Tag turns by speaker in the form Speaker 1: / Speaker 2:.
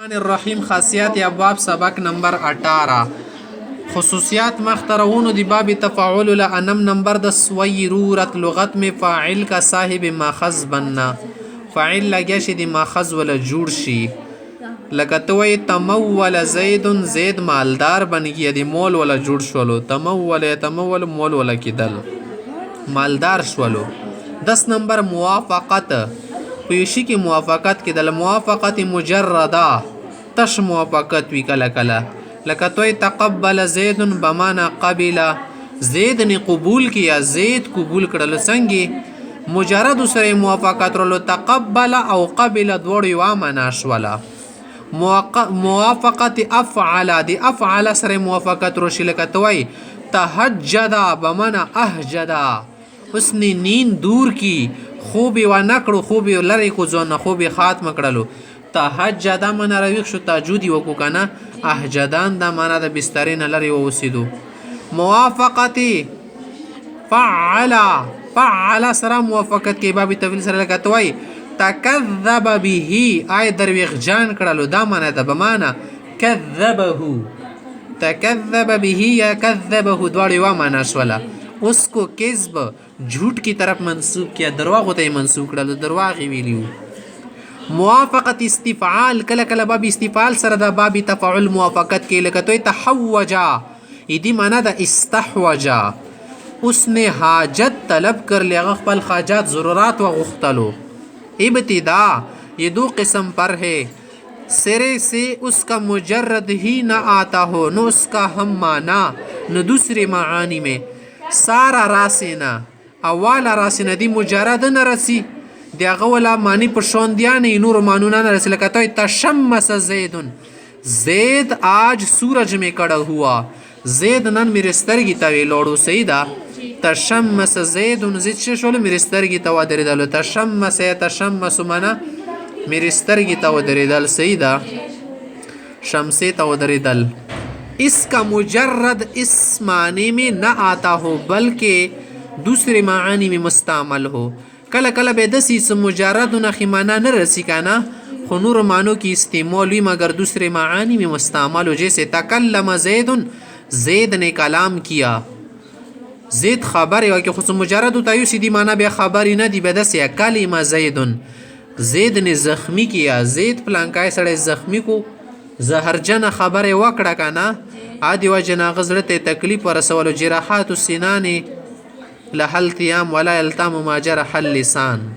Speaker 1: الرحیم خاصیات ابواب سبق نمبر 18 خصوصیات مخترعون دی باب تفاعل لانم نمبر 10 سویرورت لغت میں فاعل کا صاحب ماخذ بننا فاعل لگیا شي دی ماخذ ولا جوړ شي لکه توي تمول زید زید مالدار بنگی دی مول ولا جوړ شولو تمول مول ولا کیدل مالدار شولو 10 نمبر موافقت پیشی کی موافقت کې د موافقت مجرده تش موافقت وی کله کله لکه توي تقبل زید بمانا قبل زید نے قبول کیا زید قبول کړل څنګه مجرد سره موافقت ورلو تقبل او قبل دوړ یو معنا شولا موافقت افعل دی افعل سره موافقت ورشي لکه توي تهجد بمانا اهجد حسن نیند دور کی خوبی و نکړو خوبی لری کو ځون خوبی خاتم کړلو تهجد من رويخ شو تهجدي وکو کنه اهجدان دا معنا د بسترین لری ووسیدو موافقتي فعل سره موافقت کې باب تفعیل سره لګتوي تکذب به آی درویخ جان کړلو دا معنا د بمانه کذبه تکذب به یا کذبه دواړي و معنا شولا उसको کذب झूठ की तरफ منسوب کیا درواغ ته منسوب کړل درواغ ویلیو موافقت استفعال کله کله باب استفعال سره د باب تفاعل موافقت کې لکه توي تحوجا دې معنا د استحوجا उसने حاجت طلب کر لیا خپل حاجات ضرورت و غختلو ابتدا یہ دو قسم پر ہے سرے سے اس کا مجرد ہی نہ آتا ہو نہ اس کا ہم معنی نہ دوسرے معانی میں سارا راسینا اوالا راسینا دی مجرد نرسی دی اغولا معنی پر شوندیانی نور مانونا نرسی لکه توی تشمس زیدن زید آج سورج میں کڑا ہوا زید نن میرے سترگی تاوی لوڑو سیدا تشمس زیدن زید ششول میرے سترگی تاو دریدلو تشمس منا میرے سترگی تاو دریدل سیدا شمسی تاو دریدل اس کا مجرد اس معنی میں نہ آتا ہو بلکہ دوسرے معانی میں مستعمل ہو کله کله به دسی سم مجرد و نخی معنی نہ رسی کانا خنور معنوں کی استعمال ہوئی مگر دوسرے معانی میں مستعمل ہو جیسے تکلم زید نے کلام کیا زید خبر ہے کہ خصوص مجرد ہوتا ہے سیدھی معنی بے خبری نہ دی بدسی کلمہ زید نے زخمی کیا زید پلانکای سڑے زخمی کو زهرجن خبر وکړه کنه عادي وجنا غزرته تکلیف ورسول جراحات السنان لحل تيام ولا يلتام ما جرح اللسان